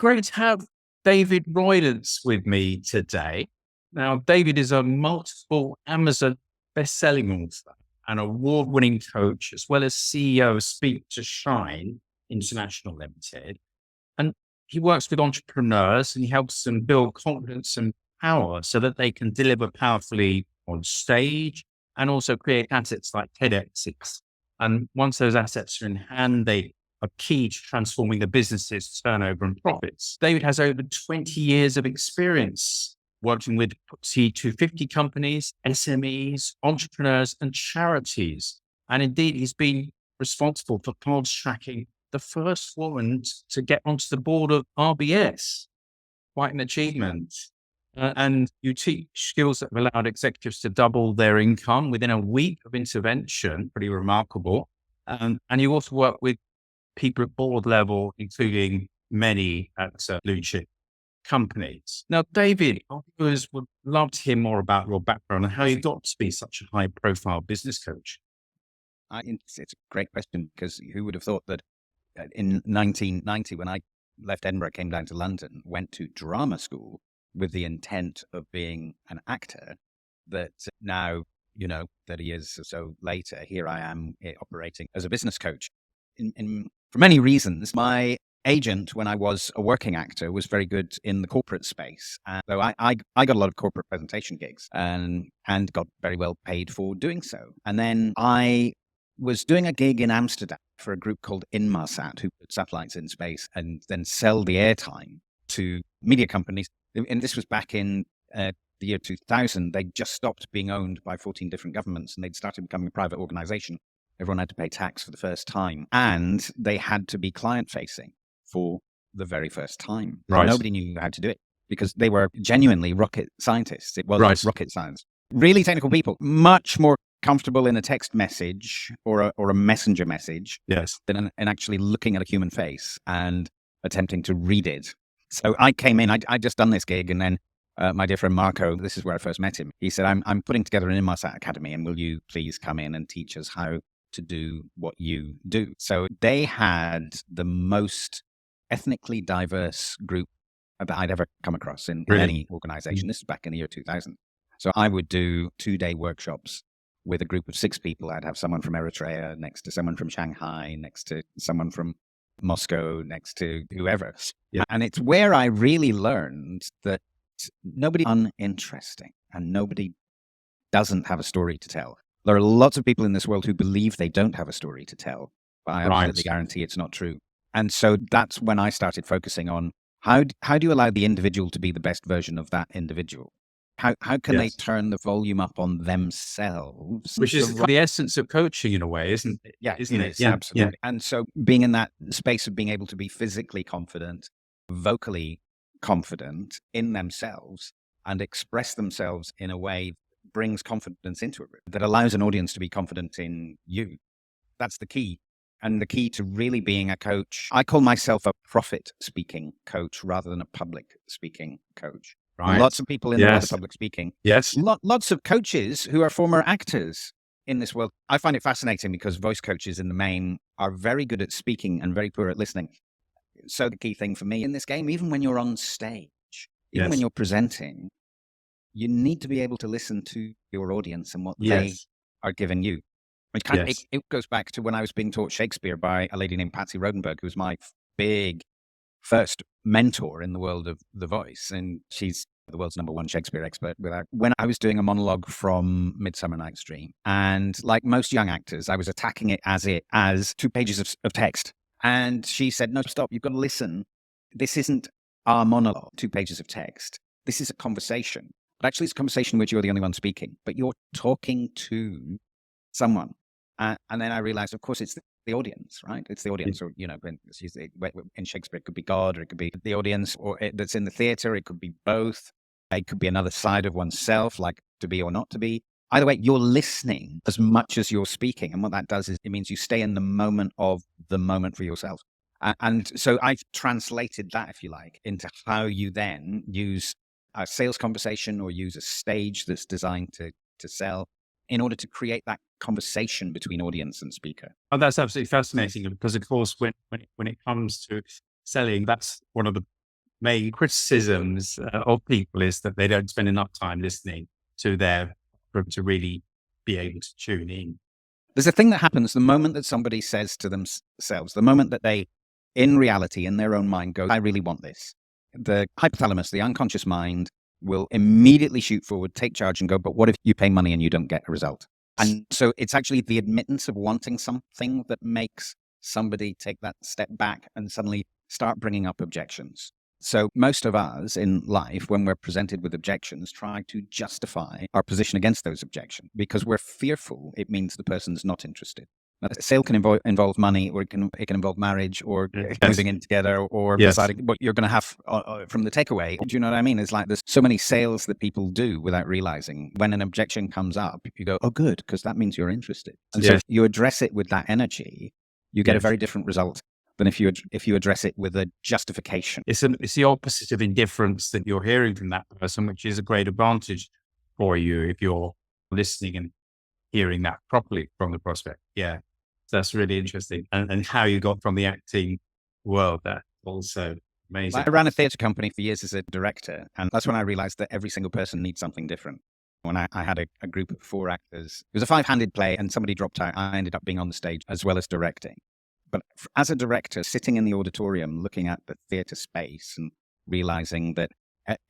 great to have David Roylance with me today. Now, David is a multiple Amazon best-selling author and award-winning coach, as well as CEO of Speak to Shine International Limited. And he works with entrepreneurs and he helps them build confidence and power so that they can deliver powerfully on stage and also create assets like TEDx's. And once those assets are in hand, they are key to transforming the business's turnover and profits. David has over 20 years of experience working with FTSE 250 companies, SMEs, entrepreneurs, and charities. And indeed, he's been responsible for fast-tracking the first woman to get onto the board of RBS. Quite an achievement. And you teach skills that have allowed executives to double their income within a week of intervention. Pretty remarkable. And you also work with people at board level, including many at blue chip companies. Now, David, our viewers would love to hear more about your background and how you got to be such a high profile business coach. It's a great question, because who would have thought that in 1990, when I left Edinburgh, came down to London, went to drama school with the intent of being an actor, that now, 30 years or so later, here I am operating as a business coach. For many reasons, my agent, when I was a working actor, was very good in the corporate space. So I got a lot of corporate presentation gigs and got very well paid for doing so. And then I was doing a gig in Amsterdam for a group called Inmarsat, who put satellites in space and then sell the airtime to media companies. And this was back in the year 2000. They just stopped being owned by 14 different governments, and they'd started becoming a private organization. Everyone had to pay tax for the first time, and they had to be client-facing for the very first time. Right. Nobody knew how to do it because they were genuinely rocket scientists. It wasn't rocket science. Really technical people, much more comfortable in a text message or a messenger message than actually looking at a human face and attempting to read it. So I came in, I'd just done this gig, and then my dear friend Marco, this is where I first met him. He said, I'm putting together an Inmarsat Academy, and will you please come in and teach us how to do what you do? So they had the most ethnically diverse group that I'd ever come across in any organization. This is back in the year 2000. So I would do 2-day workshops with a group of 6 people. I'd have someone from Eritrea next to someone from Shanghai, next to someone from Moscow, next to whoever. Yeah. And it's where I really learned that nobody uninteresting and nobody doesn't have a story to tell. There are lots of people in this world who believe they don't have a story to tell, but I absolutely guarantee it's not true. And so that's when I started focusing on how do you allow the individual to be the best version of that individual? How can they turn the volume up on themselves? Which is the essence of coaching in a way, isn't it? Yeah, isn't it? Yeah, absolutely. Yeah. And so being in that space of being able to be physically confident, vocally confident in themselves, and express themselves in a way that brings confidence into it, that allows an audience to be confident in you. That's the key. And the key to really being a coach, I call myself a profit speaking coach rather than a public speaking coach. Right. Lots of people in the world of public speaking. Yes. Lots of coaches who are former actors in this world. I find it fascinating because voice coaches in the main are very good at speaking and very poor at listening. So the key thing for me in this game, even when you're on stage, even when you're presenting, you need to be able to listen to your audience and what they are giving you. It goes back to when I was being taught Shakespeare by a lady named Patsy Rodenberg, who was my big first mentor in the world of the voice. And she's the world's #1 Shakespeare expert. When I was doing a monologue from Midsummer Night's Dream, and like most young actors, I was attacking it as 2 pages of text. And she said, no, stop, you've got to listen. This isn't our monologue, 2 pages of text. This is a conversation. But actually, it's a conversation in which you're the only one speaking, but you're talking to someone. And then I realized, of course, it's the audience, right? It's the audience, or, in Shakespeare, it could be God, or it could be the audience that's in the theater. It could be both. It could be another side of oneself, like to be or not to be. Either way, you're listening as much as you're speaking. And what that does is it means you stay in the moment of the moment for yourself. And so I've translated that, if you like, into how you then use a sales conversation or use a stage that's designed to sell in order to create that conversation between audience and speaker. Oh, that's absolutely fascinating because, of course, when it comes to selling, that's one of the main criticisms of people is that they don't spend enough time listening to to really be able to tune in. There's a thing that happens the moment that somebody says to themselves, the moment that they, in reality, in their own mind, go, I really want this. The hypothalamus, the unconscious mind, will immediately shoot forward, take charge, and go, but what if you pay money and you don't get a result? And so it's actually the admittance of wanting something that makes somebody take that step back and suddenly start bringing up objections. So most of us in life, when we're presented with objections, try to justify our position against those objections because we're fearful it means the person's not interested. Now, a sale can involve money, or it can involve marriage, or moving in together, or deciding what you're going to have from the takeaway. Do you know what I mean? It's like there's so many sales that people do without realizing. When an objection comes up, you go, "Oh, good," because that means you're interested. And so if you address it with that energy, you get a very different result than if you address it with a justification. It's the opposite of indifference that you're hearing from that person, which is a great advantage for you if you're listening and hearing that properly from the prospect. Yeah. That's really interesting. And how you got from the acting world, that also amazing. I ran a theatre company for years as a director, and that's when I realized that every single person needs something different. When I had a group of 4 actors, it was a 5-handed play and somebody dropped out. I ended up being on the stage as well as directing. But as a director, sitting in the auditorium, looking at the theatre space and realizing that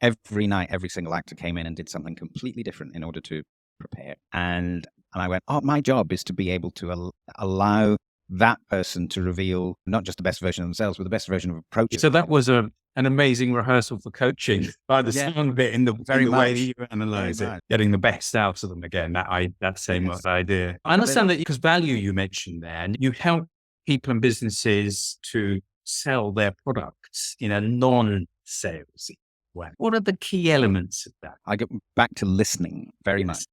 every night, every single actor came in and did something completely different in order to prepare. And I went, oh, my job is to be able to allow that person to reveal not just the best version of themselves, but the best version of approach. So that was an amazing rehearsal for coaching by the sound of it, in the way that you analyze it, getting the best out of them again. That same idea. I understand that because value you mentioned there, and you help people and businesses to sell their products in a non-sales way. What are the key elements of that? I go back to listening very much.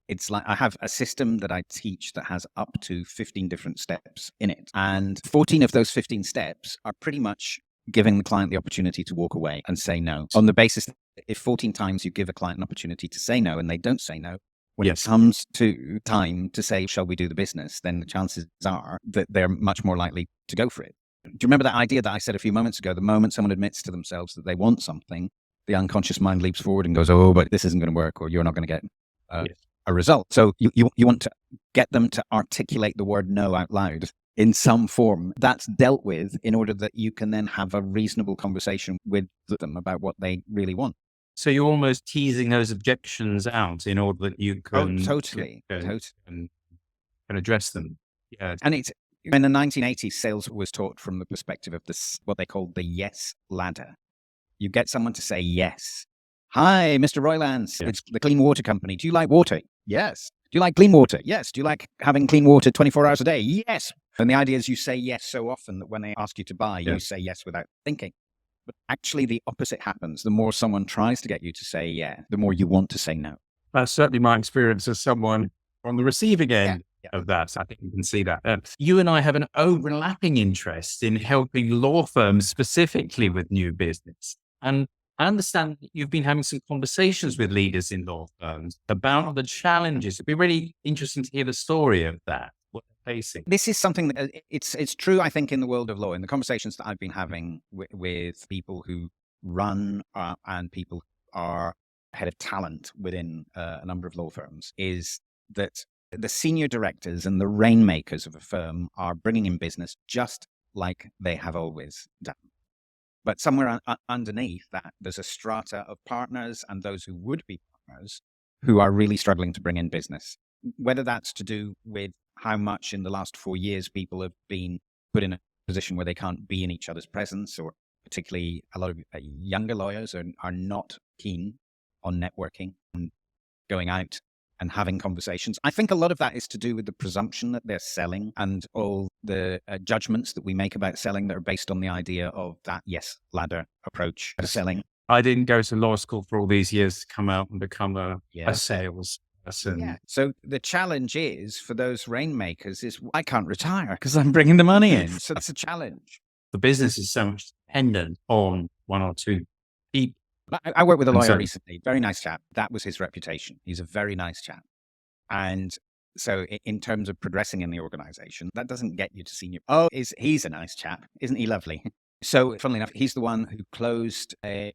It's like I have a system that I teach that has up to 15 different steps in it. And 14 of those 15 steps are pretty much giving the client the opportunity to walk away and say no. On the basis that if 14 times you give a client an opportunity to say no and they don't say no, when it comes to time to say, shall we do the business, then the chances are that they're much more likely to go for it. Do you remember that idea that I said a few moments ago? The moment someone admits to themselves that they want something, the unconscious mind leaps forward and goes, oh, but this isn't going to work, or you're not going to get a result. So you want to get them to articulate the word no out loud in some form that's dealt with in order that you can then have a reasonable conversation with them about what they really want. So you're almost teasing those objections out in order that you can totally and address them. Yeah. And it's in the 1980s, sales was taught from the perspective of this, what they called the yes ladder. You get someone to say yes. Hi, Mr. Roylance. It's the Clean Water Company. Do you like water? Yes. Do you like clean water? Yes. Do you like having clean water 24 hours a day? Yes. And the idea is you say yes so often that when they ask you to buy, you say yes without thinking. But actually the opposite happens. The more someone tries to get you to say yeah, the more you want to say no. That's certainly my experience as someone on the receiving end of that. So I think you can see that. You and I have an overlapping interest in helping law firms specifically with new business. And I understand that you've been having some conversations with leaders in law firms about the challenges. It'd be really interesting to hear the story of that, what they're facing. This is something that it's true, I think, in the world of law, in the conversations that I've been having with people who run and people who are head of talent within a number of law firms, is that the senior directors and the rainmakers of a firm are bringing in business just like they have always done. But somewhere underneath that, there's a strata of partners and those who would be partners who are really struggling to bring in business. Whether that's to do with how much in the last 4 years people have been put in a position where they can't be in each other's presence, or particularly a lot of younger lawyers are not keen on networking and going out and having conversations. I think a lot of that is to do with the presumption that they're selling and all the judgments that we make about selling that are based on the idea of that yes ladder approach to selling. I didn't go to law school for all these years to come out and become a sales person. Yeah. So the challenge is for those rainmakers is I can't retire because I'm bringing the money in. So that's a challenge. The business is so much dependent on one or two people. I worked with a lawyer recently, very nice chap. That was his reputation. He's a very nice chap. And so in terms of progressing in the organization, that doesn't get you to senior. Oh, he's a nice chap. Isn't he lovely? So, funnily enough, he's the one who closed a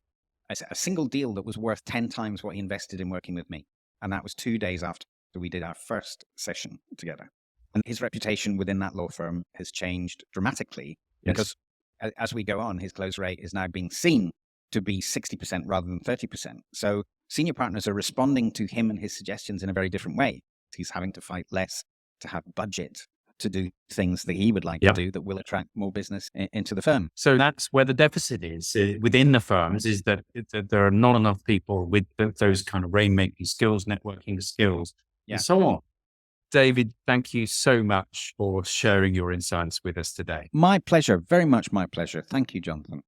single deal that was worth 10 times what he invested in working with me. And that was 2 days after we did our first session together. And his reputation within that law firm has changed dramatically because as we go on, his close rate is now being seen to be 60% rather than 30%. So senior partners are responding to him and his suggestions in a very different way. He's having to fight less to have budget to do things that he would like to do that will attract more business into the firm. So that's where the deficit is within the firms, is that there are not enough people with those kind of rainmaking skills, networking skills, and so on. David, thank you so much for sharing your insights with us today. My pleasure. Very much my pleasure. Thank you, Jonathan.